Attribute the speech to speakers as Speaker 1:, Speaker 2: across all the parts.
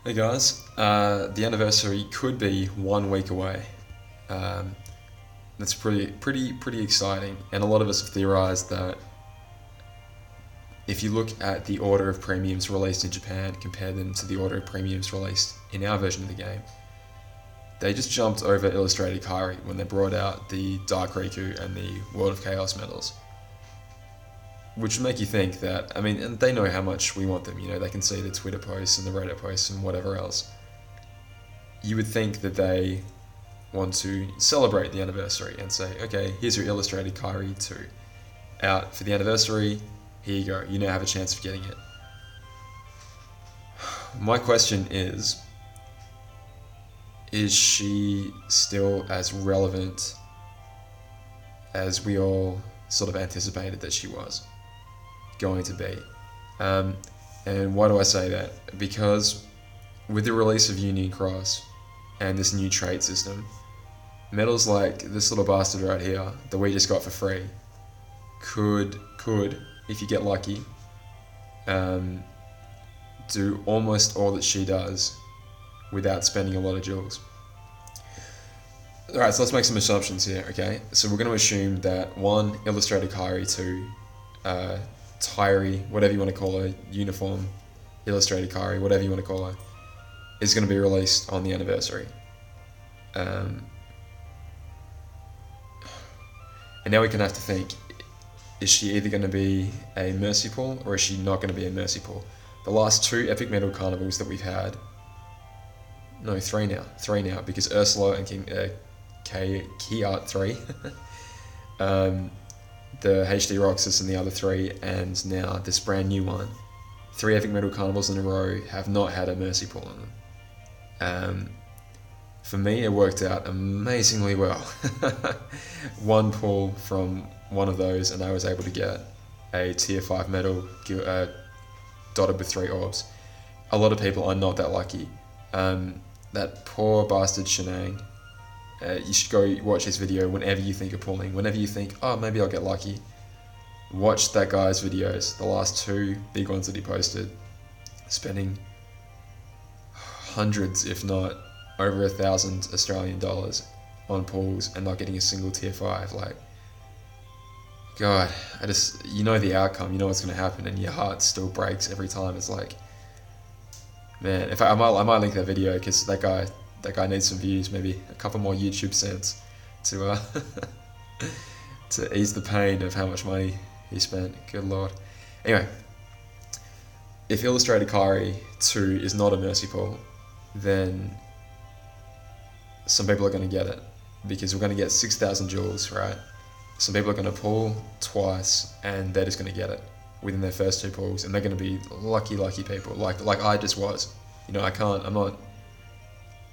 Speaker 1: Hey guys, the anniversary could be 1 week away. Um, that's pretty exciting, and a lot of us have theorized that if you look at the order of premiums released in Japan, compare them to the order of premiums released in our version of the game, they just jumped over Illustrated Kairi when they brought out the Dark Riku and the World of Chaos medals. Which would make you think that, I mean, and they know how much we want them, they can see the Twitter posts and the Reddit posts and whatever else. You would think that they want to celebrate the anniversary and say, okay, here's your Illustrated Kairi 2 out for the anniversary, here you go, you now have a chance of getting it. My question is she still as relevant as we all sort of anticipated that she was going to be? And why do I say that? Because with the release of Union Cross and this new trade system, medals like this little bastard right here that we just got for free could, if you get lucky, do almost all that she does without spending a lot of jewels. Alright, so let's make some assumptions here, okay? So we're going to assume that 1, Illustrated Kairi, 2, Tieri, whatever you want to call her, uniform, Illustrated Kairi, whatever you want to call her, is going to be released on the anniversary. And now we can have to think, is she either going to be a Mercy Pool or is she not going to be a Mercy Pool? The last 2 Epic Medal Carnivals that we've had, no, 3 now, because Ursula and Key Art 3, the HD Roxas and the other 3, and now this brand new one. 3 Epic Medal Carnivals in a row have not had a Mercy Pool in them. For me, it worked out amazingly well. 1 pull from one of those, and I was able to get a tier 5 medal dotted with 3 orbs. A lot of people are not that lucky. That poor bastard Shenang. You should go watch his video whenever you think of pulling. Whenever you think, oh, maybe I'll get lucky, watch that guy's videos. The last 2 big ones that he posted, spending hundreds, if not over 1,000 Australian dollars on pulls and not getting a single tier 5. Like, God, you know the outcome, you know what's going to happen, and your heart still breaks every time. It's like, man, I might link that video, because that guy needs some views, maybe a couple more YouTube cents to to ease the pain of how much money he spent. Good lord. Anyway, if Illustrated Kairi 2 is not a Mercy Pool, then some people are going to get it, because we're going to get 6,000 jewels, right? Some people are going to pull twice, and they're just going to get it within their first 2 pulls, and they're going to be lucky people, like I just was.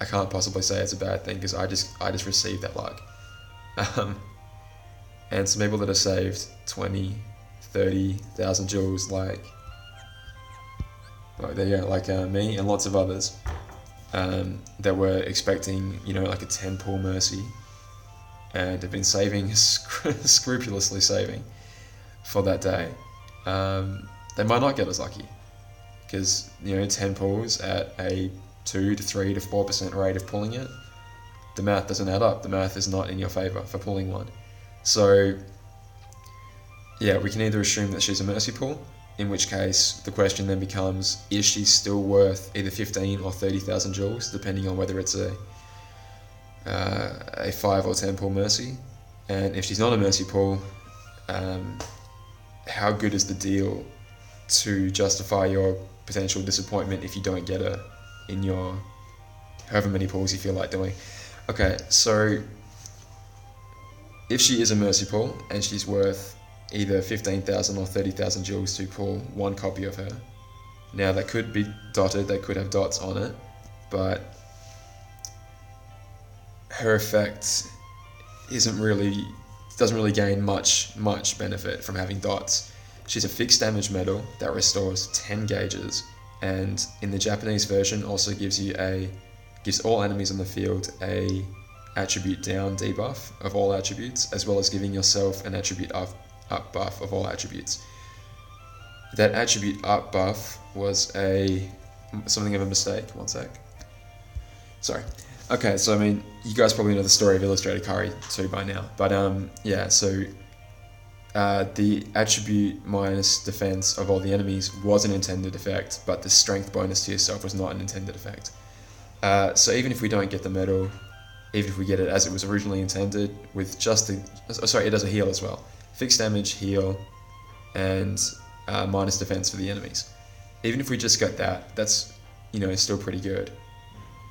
Speaker 1: I can't possibly say it's a bad thing, because I just received that luck. And some people that have saved 20, 30,000 jewels, like me and lots of others, that were expecting, like a 10 pull Mercy, and have been saving, scrupulously saving for that day. They might not get as lucky, because 10 pulls at a 2 to 3 to 4% rate of pulling it, the math doesn't add up. The math is not in your favour for pulling one. So yeah, we can either assume that she's a Mercy Pool, in which case the question then becomes, is she still worth either 15 or 30,000 jewels, depending on whether it's a 5 or 10 pull Mercy? And if she's not a Mercy Pool, how good is the deal to justify your potential disappointment if you don't get her in your however many pulls you feel like doing? Okay, so if she is a Mercy Pool and she's worth either 15,000 or 30,000 jewels to pull 1 copy of her, now that could be dotted, they could have dots on it, but her effect doesn't really gain much benefit from having dots. She's a fixed damage medal that restores 10 gauges, and in the Japanese version also gives all enemies on the field a attribute down debuff of all attributes, as well as giving yourself an attribute up buff of all attributes. That attribute up buff was a something of a mistake. One sec. Sorry. Okay, so I mean, you guys probably know the story of Illustrated Kairi too by now, but yeah, so the attribute minus defense of all the enemies was an intended effect, but the strength bonus to yourself was not an intended effect. So even if we don't get the medal, even if we get it as it was originally intended, with just it does a heal as well. Fixed damage, heal, and minus defense for the enemies. Even if we just got that, that's, still pretty good.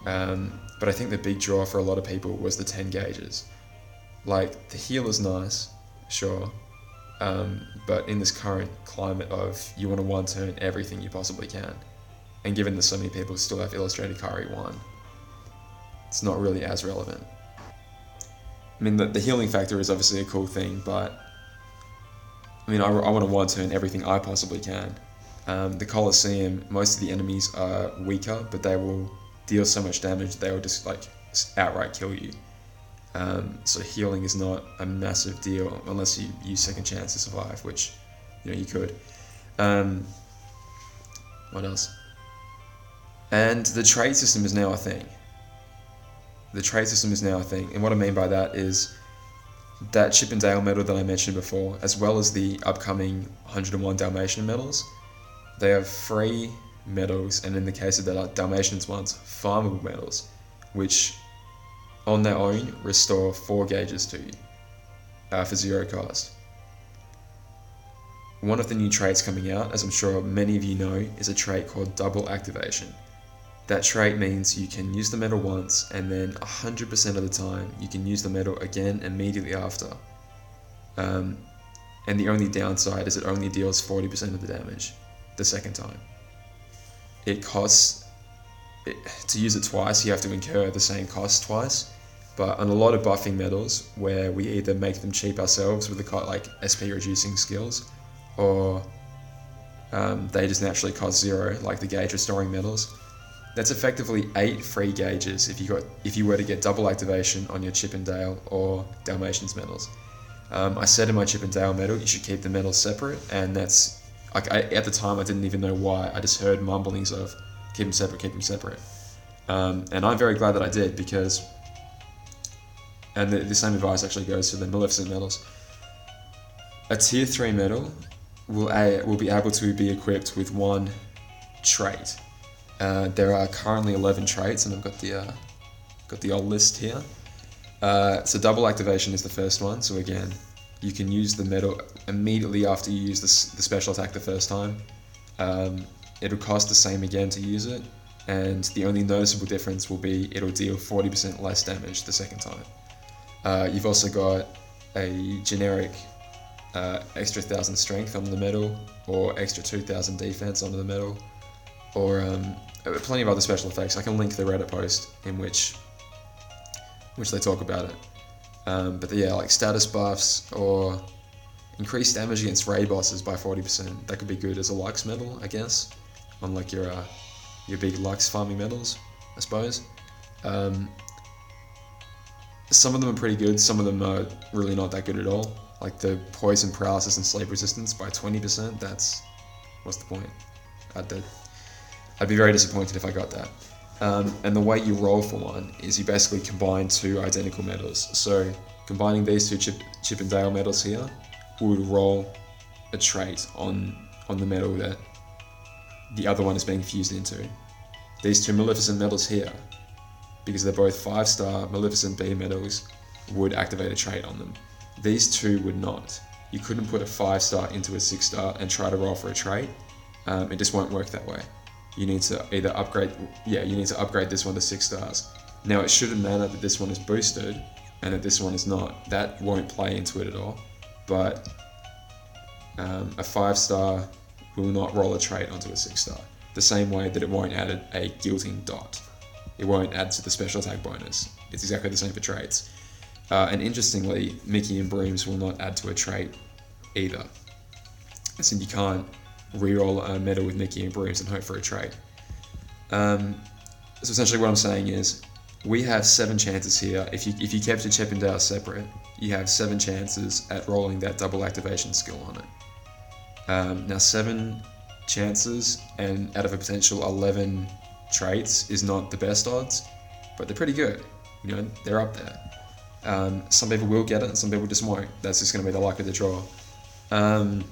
Speaker 1: But I think the big draw for a lot of people was the 10 gauges. Like, the heal is nice, sure, but in this current climate of you want to one-turn everything you possibly can, and given that so many people still have Illustrated Kairi 1, it's not really as relevant. I mean, the healing factor is obviously a cool thing, but I mean, I want to one-turn everything I possibly can. The Colosseum, most of the enemies are weaker, but they will deal so much damage they will just outright kill you. So healing is not a massive deal unless you use second chance to survive, which you could. What else? And the trade system is now a thing. And what I mean by that is that Chip and Dale medal that I mentioned before, as well as the upcoming 101 Dalmatian medals, they have free medals, and in the case of the Dalmatians ones, farmable medals, which on their own restore 4 gauges to you for 0 cost. One of the new traits coming out, as I'm sure many of you know, is a trait called double activation. That trait means you can use the medal once, and then 100% of the time you can use the medal again immediately after. And the only downside is it only deals 40% of the damage the second time. To use it twice, you have to incur the same cost twice, but on a lot of buffing medals, where we either make them cheap ourselves with the SP reducing skills, or they just naturally cost 0, like the gauge restoring medals, that's effectively 8 free gauges if you were to get double activation on your Chip and Dale or Dalmatians medals. I said in my Chip and Dale medal you should keep the medals separate, and that's at the time I didn't even know why. I just heard mumblings of keep them separate. And I'm very glad that I did, because, and the same advice actually goes for the Maleficent medals. A tier 3 medal will be able to be equipped with 1 trait. There are currently 11 traits, and I've got the old list here. So double activation is the first one. So again, you can use the medal immediately after you use the special attack the first time. It'll cost the same again to use it, and the only noticeable difference will be it'll deal 40% less damage the second time. You've also got a generic extra 1,000 strength on the medal, or extra 2,000 defense onto the medal, or plenty of other special effects. I can link the Reddit post in which they talk about it. But yeah, like status buffs or increased damage against raid bosses by 40%. That could be good as a Lux medal, I guess, on like your big Lux farming medals, I suppose. Some of them are pretty good. Some of them are really not that good at all. Like the poison paralysis and sleep resistance by 20%. What's the point? I'd be very disappointed if I got that. And the way you roll for one is you basically combine 2 identical medals. So combining these 2 Chip and Dale medals here would roll a trait on the medal that the other one is being fused into. These 2 Maleficent medals here, because they're both 5-star Maleficent B medals, would activate a trait on them. These 2 would not. You couldn't put a 5-star into a 6-star and try to roll for a trait. It just won't work that way. You need to either upgrade this one to 6 stars. Now it shouldn't matter that this one is boosted and that this one is not. That won't play into it at all. But a 5-star will not roll a trait onto a 6-star. The same way that it won't add a guilting dot. It won't add to the special attack bonus. It's exactly the same for traits. And interestingly, Mickey and Brooms will not add to a trait either. So you can't reroll a medal with Mickey and Brooms and hope for a trait. So essentially what I'm saying is, we have 7 chances here. If you kept your Chip and Dale separate, you have 7 chances at rolling that double activation skill on it. Now 7 chances and out of a potential 11 traits is not the best odds, but they're pretty good. You know, they're up there. Some people will get it and some people just won't. That's just going to be the luck of the draw. But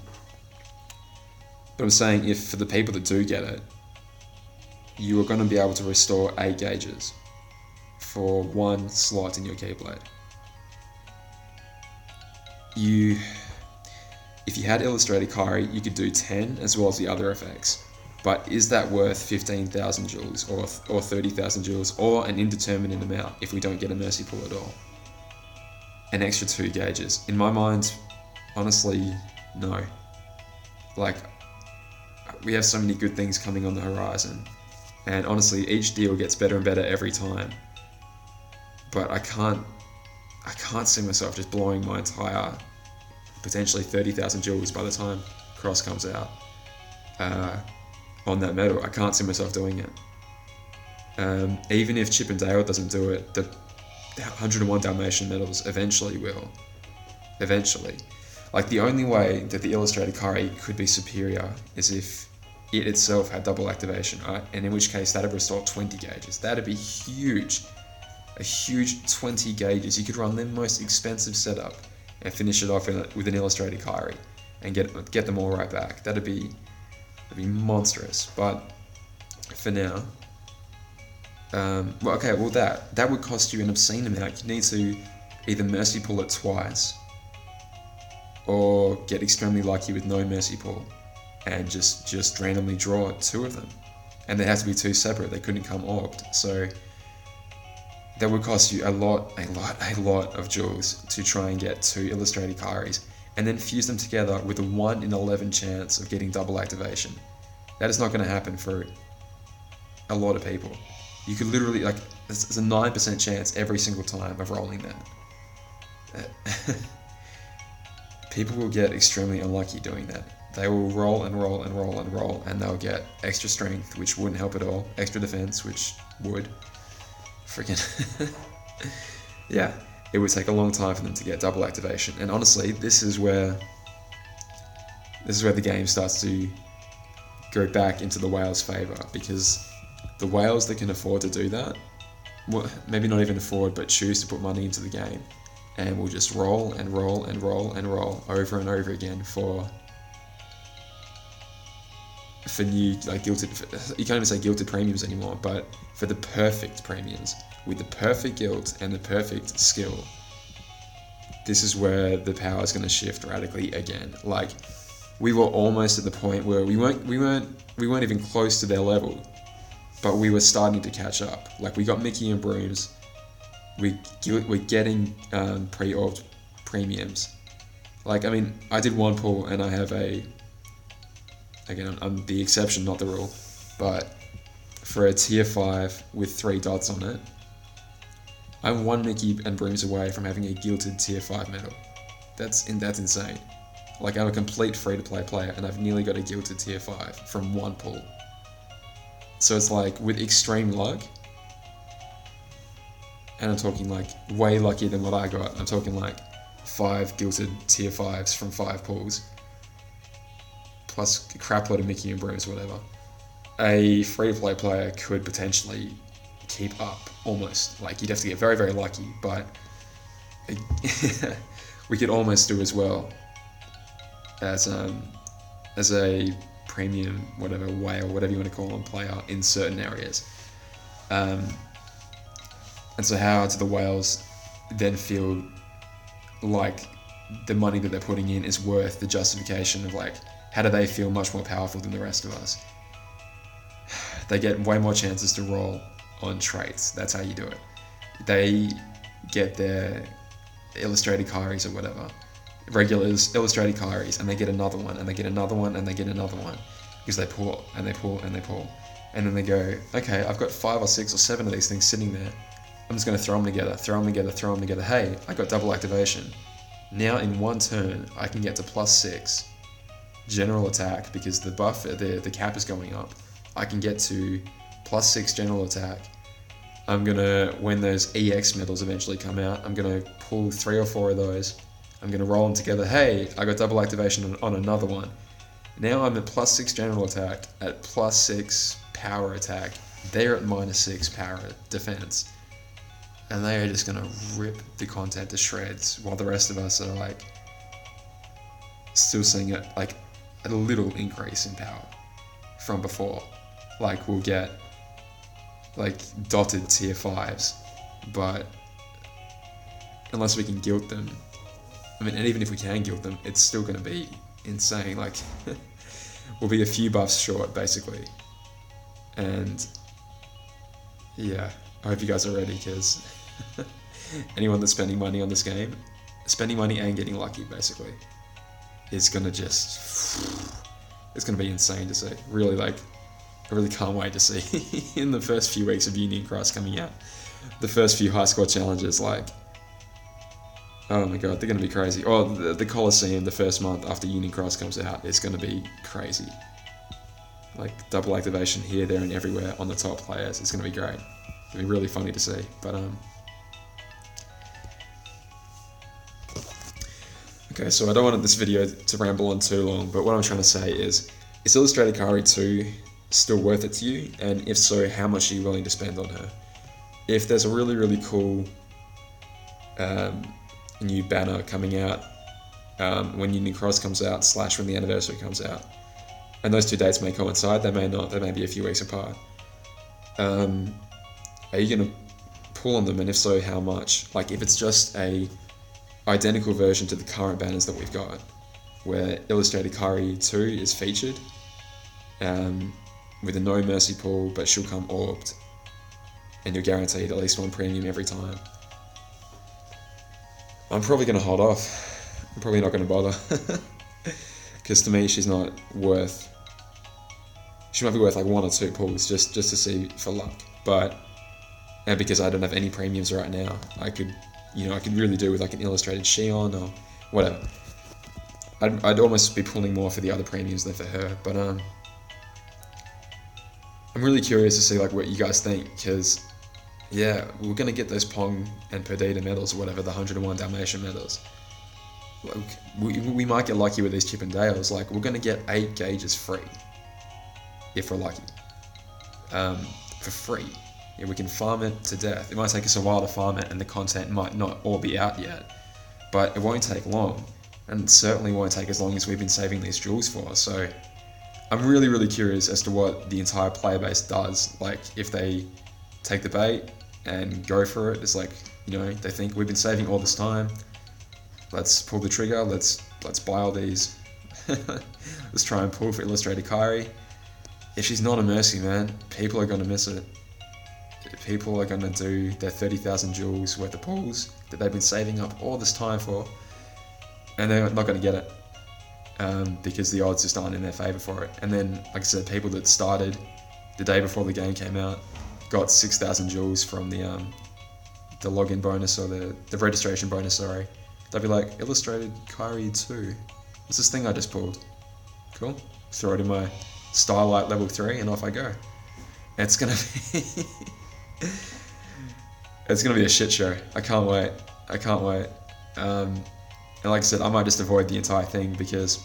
Speaker 1: I'm saying, if for the people that do get it, you are going to be able to restore 8 gauges for 1 slot in your Keyblade. If you had Illustrated Kairi, you could do 10 as well as the other effects. But is that worth 15,000 joules or 30,000 joules or an indeterminate amount if we don't get a Mercy Pull at all? An extra 2 gauges. In my mind, honestly, no. Like, we have so many good things coming on the horizon. And honestly, each deal gets better and better every time. But I can't see myself just blowing my entire, potentially 30,000 joules by the time Cross comes out on that medal. I can't see myself doing it. Even if Chip and Dale doesn't do it, the 101 Dalmatian medals eventually will. Eventually. Like, the only way that the Illustrated Kairi could be superior is if it itself had double activation, right? And in which case that'd restore 20 gauges. That'd be huge. A huge 20 gauges. You could run the most expensive setup and finish it off with an Illustrated Kairi and get them all right back. That'd be monstrous. But for now, that would cost you an obscene amount. You need to either Mercy Pull it twice or get extremely lucky with no Mercy Pull and just randomly draw 2 of them. And they have to be 2 separate. They couldn't come orbed. So that would cost you a lot of joules to try and get 2 Illustrated Kairis and then fuse them together with a 1 in 11 chance of getting double activation. That is not going to happen for a lot of people. You could literally, like, there's a 9% chance every single time of rolling that. People will get extremely unlucky doing that. They will roll and roll and roll and roll, and they'll get extra strength, which wouldn't help at all, extra defense, which would. Freaking yeah, it would take a long time for them to get double activation. And honestly, this is where the game starts to go back into the whale's favor, because the whales that can afford to do that, well, maybe not even afford, but choose to put money into the game, and will just roll and roll and roll and roll over and over again for new, like, gilted, you can't even say gilted premiums anymore, but for the perfect premiums, with the perfect guild and the perfect skill, this is where the power is going to shift radically again. Like, we were almost at the point where we weren't even close to their level, but we were starting to catch up. Like, we got Mickey and Brooms, we're getting pre-orbed premiums. Like, I mean, I did 1 pull and I have again, I'm the exception, not the rule, but for a tier 5 with 3 dots on it, I'm 1 Mickey and Brooms away from having a gilded tier 5 medal. That's insane. Like, I'm a complete free-to-play player and I've nearly got a gilded tier 5 from 1 pull. So it's like, with extreme luck, and I'm talking like way luckier than what I got, I'm talking like 5 gilded tier 5s from 5 pulls, plus a crap load of Mickey and Brooms, whatever. A free-to-play player could potentially keep up, almost. Like, you'd have to get very, very lucky, but we could almost do as well as a premium, whatever, whale, whatever you want to call them, player in certain areas. And so how do the whales then feel like the money that they're putting in is worth the justification of, like, how do they feel much more powerful than the rest of us? They get way more chances to roll on traits. That's how you do it. They get their Illustrated Kairis or whatever, regular Illustrated Kairis, and they get another one, and they get another one, and they get another one, because they pull, and they pull, and they pull. And then they go, okay, I've got 5 or 6 or 7 of these things sitting there. I'm just going to throw them together, throw them together, throw them together. Hey, I got double activation. Now in 1 turn, I can get to +6 general attack, because the buff, the cap is going up. I can get to +6 general attack. I'm gonna, when those EX medals eventually come out, I'm gonna pull 3 or 4 of those. I'm gonna roll them together. Hey, I got double activation on another one. Now I'm at +6 general attack, at +6 power attack. They're at -6 power defense. And they are just going to rip the content to shreds, while the rest of us are like still seeing it like a little increase in power from before. Like we'll get like dotted tier 5s, but unless we can guilt them, I mean, and even if we can guilt them, it's still going to be insane. Like we'll be a few buffs short basically. And yeah, I hope you guys are ready, because anyone that's spending money on this game, spending money and getting lucky basically, is gonna just, it's gonna be insane to see. Really, like, I really can't wait to see in the first few weeks of Union Cross coming out. The first few high score challenges, like, oh my god, they're gonna be crazy. Oh, the Coliseum the first month after Union Cross comes out is gonna be crazy. Like double activation here, there, and everywhere on the top players. It's gonna be great. It's gonna be really funny to see. But okay, so I don't want this video to ramble on too long, but what I'm trying to say is Illustrated Kairi 2 still worth it to you? And if so, how much are you willing to spend on her? If there's a really, really cool new banner coming out when Union Cross comes out / when the anniversary comes out, and those two dates may coincide, they may not, they may be a few weeks apart, are you going to pull on them, and if so, how much? Like if it's just a identical version to the current banners that we've got, where Illustrated Kairi 2 is featured with a no mercy pull, but she'll come orbed and you're guaranteed at least one premium every time, I'm probably going to hold off. I'm probably not going to bother. Because to me she's not worth, she might be worth like 1 or 2 pulls just to see for luck, but and because I don't have any premiums right now, I could really do with like an illustrated Shion or whatever. I'd almost be pulling more for the other premiums than for her, but I'm really curious to see like what you guys think, because yeah, we're gonna get those Pong and Perdita medals or whatever, the 101 Dalmatian medals. Like, we might get lucky with these Chip and Dales. Like we're gonna get 8 gauges free if we're lucky, for free. Yeah, we can farm it to death. It might take us a while to farm it, and the content might not all be out yet, but it won't take long, and it certainly won't take as long as we've been saving these jewels for. So I'm really, really curious as to what the entire player base does. Like if they take the bait and go for it, it's like, they think we've been saving all this time, let's pull the trigger, let's buy all these, let's try and pull for Illustrated Kairi. If she's not a mercy, man, people are going to miss it. People are going to do their 30,000 jewels worth of pulls that they've been saving up all this time for, and they're not going to get it because the odds just aren't in their favour for it. And then, like I said, people that started the day before the game came out got 6,000 jewels from the login bonus, or the registration bonus, sorry. They'll be like, Illustrated Kairi 2, what's this thing I just pulled? Cool. Throw it in my Starlight level 3 and off I go. It's gonna be it's gonna be a shit show. I can't wait. And like I said, I might just avoid the entire thing, because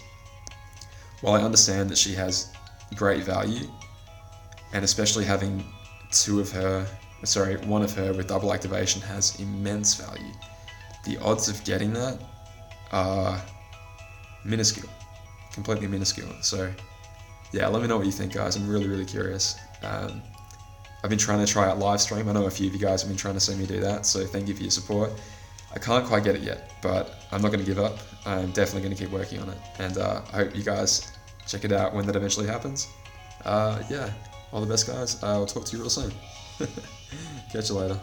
Speaker 1: while I understand that she has great value, and especially having one of her with double activation has immense value, the odds of getting that are minuscule, completely minuscule. So yeah, let me know what you think, guys. I'm really, really curious. I've been trying to try out live stream. I know a few of you guys have been trying to see me do that, so thank you for your support. I can't quite get it yet, but I'm not going to give up. I'm definitely going to keep working on it, and I hope you guys check it out when that eventually happens. Yeah, all the best, guys. I'll talk to you real soon. Catch you later.